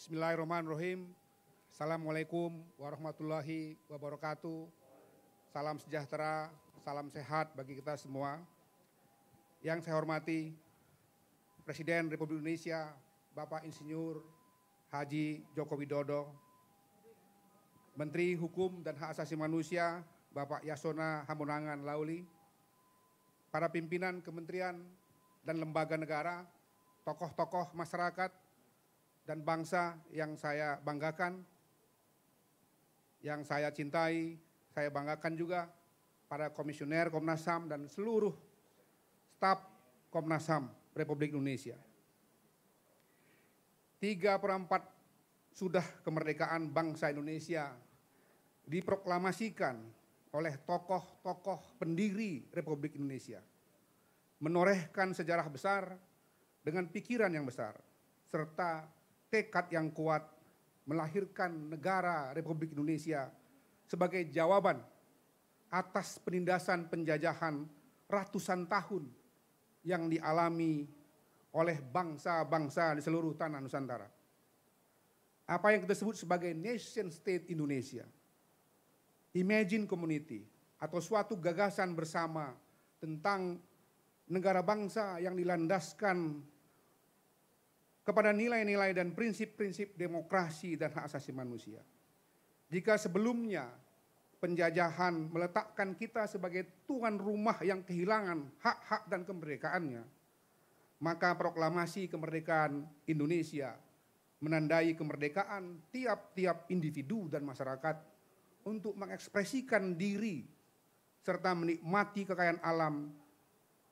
Bismillahirrahmanirrahim. Assalamualaikum warahmatullahi wabarakatuh. Salam sejahtera, salam sehat bagi kita semua. Yang saya hormati Presiden Republik Indonesia, Bapak Insinyur Haji Joko Widodo, Menteri Hukum dan Hak Asasi Manusia, Bapak Yasona Hamunangan Lauli, para pimpinan kementerian dan lembaga negara, tokoh-tokoh masyarakat, dan bangsa yang saya banggakan, yang saya cintai, saya banggakan juga para komisioner Komnas HAM dan seluruh staf Komnas HAM Republik Indonesia. 3/4 sudah kemerdekaan bangsa Indonesia diproklamasikan oleh tokoh-tokoh pendiri Republik Indonesia, menorehkan sejarah besar dengan pikiran yang besar, serta tekad yang kuat melahirkan negara Republik Indonesia sebagai jawaban atas penindasan penjajahan ratusan tahun yang dialami oleh bangsa-bangsa di seluruh tanah Nusantara. Apa yang kita sebut sebagai nation state Indonesia, imagine community, atau suatu gagasan bersama tentang negara bangsa yang dilandaskan kepada nilai-nilai dan prinsip-prinsip demokrasi dan hak asasi manusia. Jika sebelumnya penjajahan meletakkan kita sebagai tuan rumah yang kehilangan hak-hak dan kemerdekaannya, maka proklamasi kemerdekaan Indonesia menandai kemerdekaan tiap-tiap individu dan masyarakat untuk mengekspresikan diri serta menikmati kekayaan alam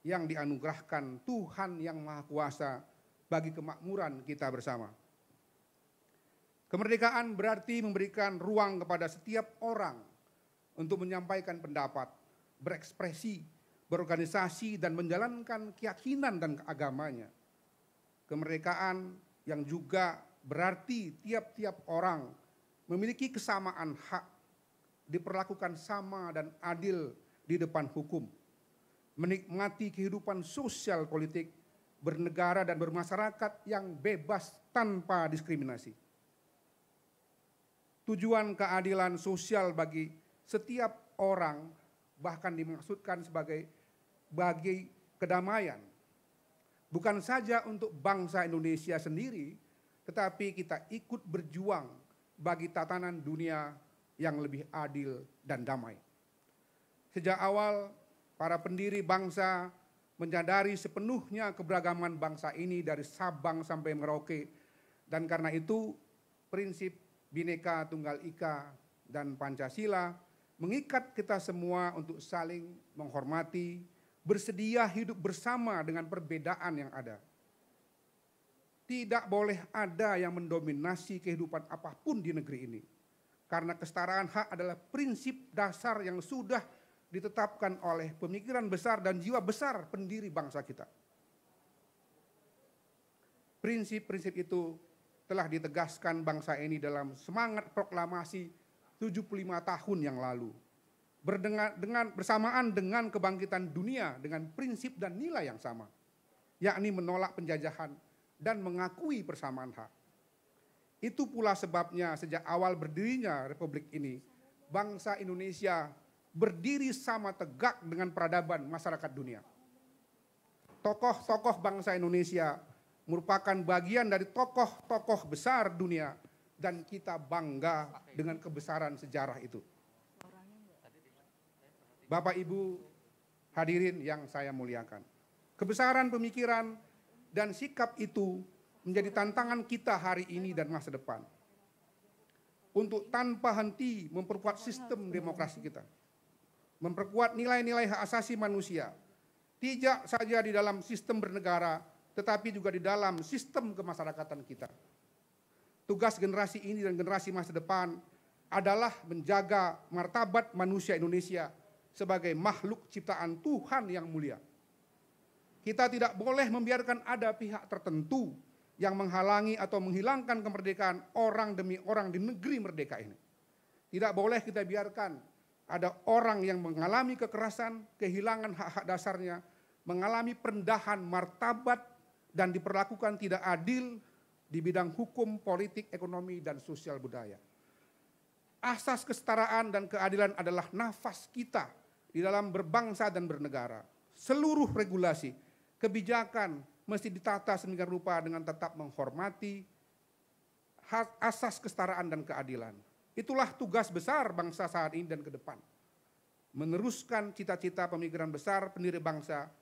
yang dianugerahkan Tuhan yang Maha Kuasa bagi kemakmuran kita bersama. Kemerdekaan berarti memberikan ruang kepada setiap orang untuk menyampaikan pendapat, berekspresi, berorganisasi, dan menjalankan keyakinan dan agamanya. Kemerdekaan yang juga berarti tiap-tiap orang memiliki kesamaan hak, diperlakukan sama dan adil di depan hukum, menikmati kehidupan sosial politik, bernegara dan bermasyarakat yang bebas tanpa diskriminasi. Tujuan keadilan sosial bagi setiap orang bahkan dimaksudkan sebagai bagi kedamaian. Bukan saja untuk bangsa Indonesia sendiri, tetapi kita ikut berjuang bagi tatanan dunia yang lebih adil dan damai. Sejak awal, para pendiri bangsa menyadari sepenuhnya keberagaman bangsa ini dari Sabang sampai Merauke, dan karena itu prinsip Bhinneka Tunggal Ika dan Pancasila mengikat kita semua untuk saling menghormati, bersedia hidup bersama dengan perbedaan yang ada. Tidak boleh ada yang mendominasi kehidupan apapun di negeri ini, karena kesetaraan hak adalah prinsip dasar yang sudah ditetapkan oleh pemikiran besar dan jiwa besar pendiri bangsa kita. Prinsip-prinsip itu telah ditegaskan bangsa ini dalam semangat proklamasi 75 tahun yang lalu. Bersamaan dengan kebangkitan dunia dengan prinsip dan nilai yang sama, yakni menolak penjajahan dan mengakui persamaan hak. Itu pula sebabnya sejak awal berdirinya Republik ini, bangsa Indonesia berdiri sama tegak dengan peradaban masyarakat dunia. Tokoh-tokoh bangsa Indonesia merupakan bagian dari tokoh-tokoh besar dunia, dan kita bangga dengan kebesaran sejarah itu. Bapak Ibu hadirin yang saya muliakan, kebesaran pemikiran dan sikap itu menjadi tantangan kita hari ini dan masa depan, untuk tanpa henti memperkuat sistem demokrasi kita, memperkuat nilai-nilai hak asasi manusia, tidak saja di dalam sistem bernegara, tetapi juga di dalam sistem kemasyarakatan kita. Tugas generasi ini dan generasi masa depan adalah menjaga martabat manusia Indonesia sebagai makhluk ciptaan Tuhan yang mulia. Kita tidak boleh membiarkan ada pihak tertentu yang menghalangi atau menghilangkan kemerdekaan orang demi orang di negeri merdeka ini. Tidak boleh kita biarkan ada orang yang mengalami kekerasan, kehilangan hak-hak dasarnya, mengalami perendahan martabat dan diperlakukan tidak adil di bidang hukum, politik, ekonomi, dan sosial budaya. Asas kesetaraan dan keadilan adalah nafas kita di dalam berbangsa dan bernegara. Seluruh regulasi, kebijakan mesti ditata sedemikian rupa dengan tetap menghormati asas kesetaraan dan keadilan. Itulah tugas besar bangsa saat ini dan ke depan. Meneruskan cita-cita pemikiran besar pendiri bangsa,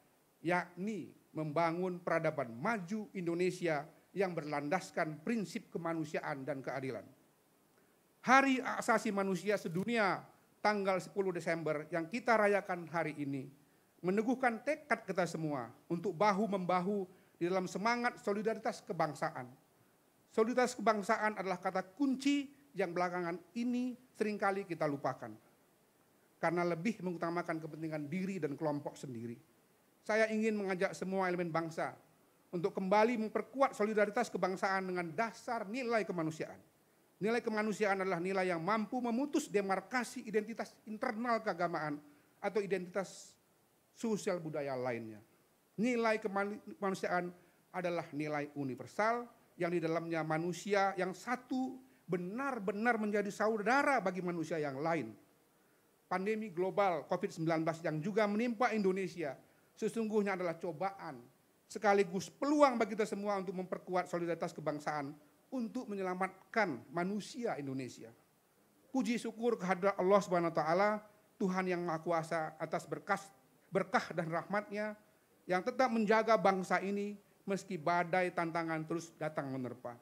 yakni membangun peradaban maju Indonesia yang berlandaskan prinsip kemanusiaan dan keadilan. Hari Asasi Manusia Sedunia tanggal 10 Desember yang kita rayakan hari ini meneguhkan tekad kita semua untuk bahu-membahu di dalam semangat solidaritas kebangsaan. Solidaritas kebangsaan adalah kata kunci yang belakangan ini seringkali kita lupakan. Karena lebih mengutamakan kepentingan diri dan kelompok sendiri. Saya ingin mengajak semua elemen bangsa untuk kembali memperkuat solidaritas kebangsaan dengan dasar nilai kemanusiaan. Nilai kemanusiaan adalah nilai yang mampu memutus demarkasi identitas internal keagamaan atau identitas sosial budaya lainnya. Nilai kemanusiaan adalah nilai universal yang di dalamnya manusia yang satu benar-benar menjadi saudara bagi manusia yang lain. Pandemi global COVID-19 yang juga menimpa Indonesia sesungguhnya adalah cobaan sekaligus peluang bagi kita semua untuk memperkuat solidaritas kebangsaan untuk menyelamatkan manusia Indonesia. Puji syukur kehadirat Allah Subhanahu wa taala, Tuhan yang Maha Kuasa atas berkah dan rahmat-Nya yang tetap menjaga bangsa ini meski badai tantangan terus datang menerpa.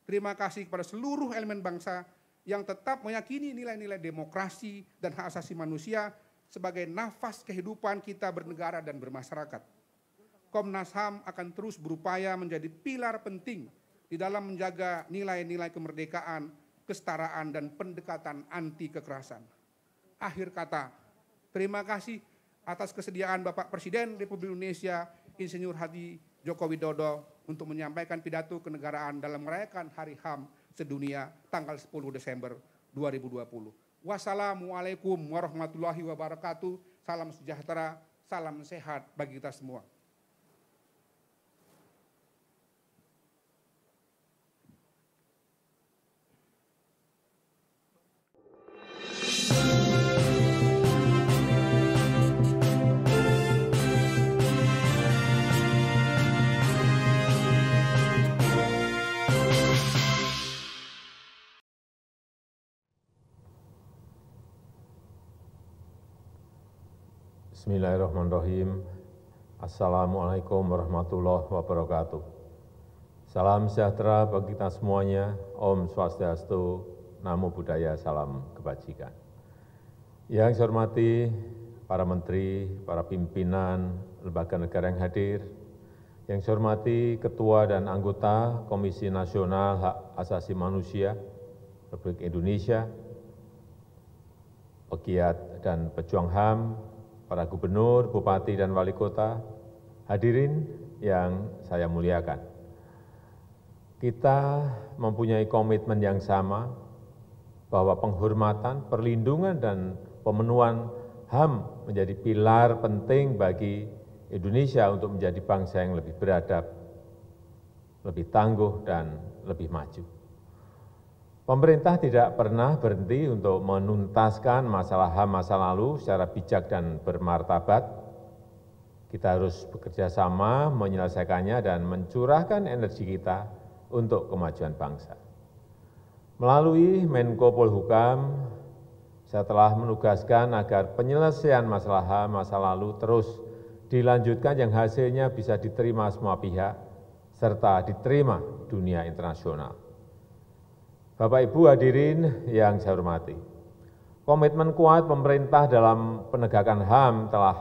Terima kasih kepada seluruh elemen bangsa yang tetap meyakini nilai-nilai demokrasi dan hak asasi manusia sebagai nafas kehidupan kita bernegara dan bermasyarakat. Komnas HAM akan terus berupaya menjadi pilar penting di dalam menjaga nilai-nilai kemerdekaan, kesetaraan, dan pendekatan anti kekerasan. Akhir kata, terima kasih atas kesediaan Bapak Presiden Republik Indonesia, Insinyur Haji Joko Widodo untuk menyampaikan pidato kenegaraan dalam merayakan Hari HAM Sedunia tanggal 10 Desember 2020. Wassalamualaikum warahmatullahi wabarakatuh. Salam sejahtera, salam sehat bagi kita semua. Bismillahirrahmanirrahim. Assalamualaikum warahmatullahi wabarakatuh. Salam sejahtera bagi kita semuanya. Om Swastiastu, Namo Buddhaya, salam kebajikan. Yang saya hormati para menteri, para pimpinan lembaga negara yang hadir, yang saya hormati Ketua dan anggota Komisi Nasional Hak Asasi Manusia Republik Indonesia, pegiat dan pejuang HAM, para gubernur, bupati, dan wali kota, hadirin yang saya muliakan. Kita mempunyai komitmen yang sama bahwa penghormatan, perlindungan, dan pemenuhan HAM menjadi pilar penting bagi Indonesia untuk menjadi bangsa yang lebih beradab, lebih tangguh, dan lebih maju. Pemerintah tidak pernah berhenti untuk menuntaskan masalah HAM masa lalu secara bijak dan bermartabat. Kita harus bekerja sama menyelesaikannya dan mencurahkan energi kita untuk kemajuan bangsa. Melalui Menko Polhukam, saya telah menugaskan agar penyelesaian masalah HAM masa lalu terus dilanjutkan yang hasilnya bisa diterima semua pihak serta diterima dunia internasional. Bapak Ibu hadirin yang saya hormati, komitmen kuat pemerintah dalam penegakan HAM telah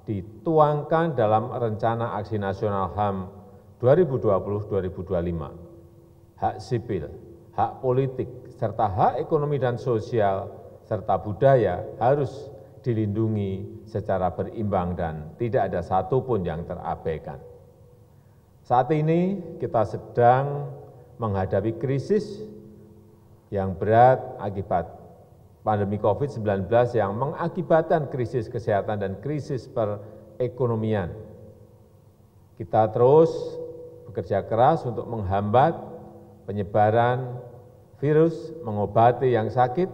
dituangkan dalam Rencana Aksi Nasional HAM 2020-2025. Hak sipil, hak politik, serta hak ekonomi dan sosial, serta budaya harus dilindungi secara berimbang dan tidak ada satupun yang terabaikan. Saat ini kita sedang menghadapi krisis yang berat akibat pandemi COVID-19 yang mengakibatkan krisis kesehatan dan krisis perekonomian. Kita terus bekerja keras untuk menghambat penyebaran virus, mengobati yang sakit,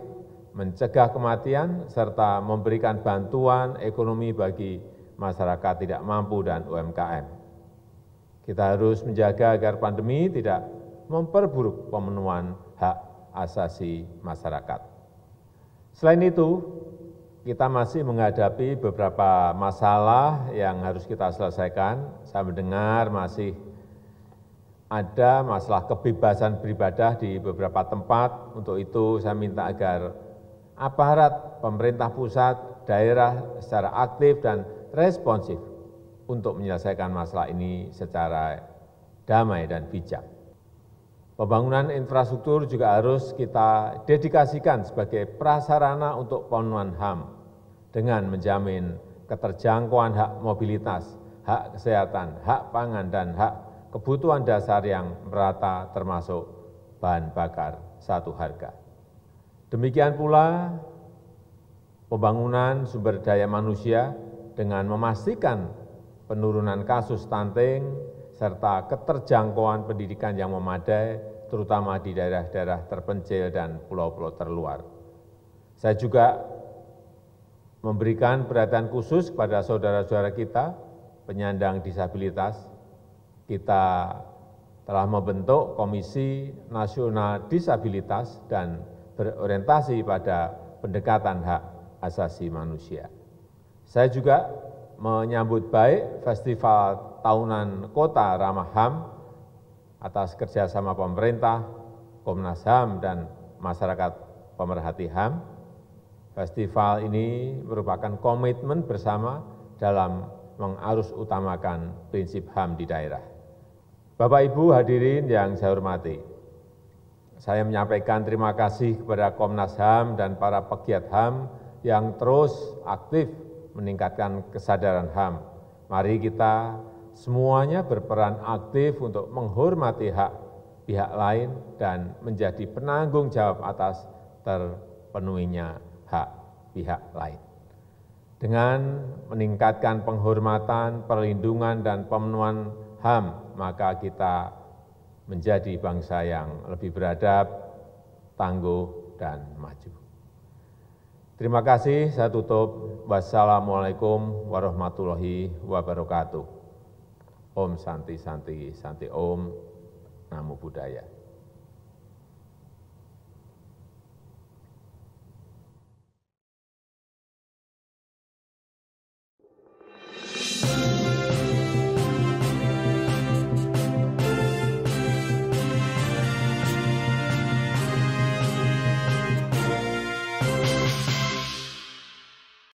mencegah kematian, serta memberikan bantuan ekonomi bagi masyarakat tidak mampu dan UMKM. Kita harus menjaga agar pandemi tidak memperburuk pemenuhan hak asasi masyarakat. Selain itu, kita masih menghadapi beberapa masalah yang harus kita selesaikan. Saya mendengar masih ada masalah kebebasan beribadah di beberapa tempat. Untuk itu saya minta agar aparat pemerintah pusat, daerah secara aktif dan responsif untuk menyelesaikan masalah ini secara damai dan bijak. Pembangunan infrastruktur juga harus kita dedikasikan sebagai prasarana untuk pemenuhan HAM dengan menjamin keterjangkauan hak mobilitas, hak kesehatan, hak pangan, dan hak kebutuhan dasar yang merata termasuk bahan bakar satu harga. Demikian pula pembangunan sumber daya manusia dengan memastikan penurunan kasus stunting serta keterjangkauan pendidikan yang memadai, terutama di daerah-daerah terpencil dan pulau-pulau terluar. Saya juga memberikan perhatian khusus kepada saudara-saudara kita, penyandang disabilitas. Kita telah membentuk Komisi Nasional Disabilitas dan berorientasi pada pendekatan hak asasi manusia. Saya juga menyambut baik Festival Tahunan Kota Ramah HAM atas kerjasama pemerintah, Komnas HAM, dan masyarakat pemerhati HAM. Festival ini merupakan komitmen bersama dalam mengarus utamakan prinsip HAM di daerah. Bapak Ibu hadirin yang saya hormati, saya menyampaikan terima kasih kepada Komnas HAM dan para pegiat HAM yang terus aktif meningkatkan kesadaran HAM. Mari kita semuanya berperan aktif untuk menghormati hak pihak lain dan menjadi penanggung jawab atas terpenuhinya hak pihak lain. Dengan meningkatkan penghormatan, perlindungan, dan pemenuhan HAM, maka kita menjadi bangsa yang lebih beradab, tangguh, dan maju. Terima kasih, saya tutup. Wassalamualaikum warahmatullahi wabarakatuh. Om Santi Santi Santi Om, Namo Buddhaya.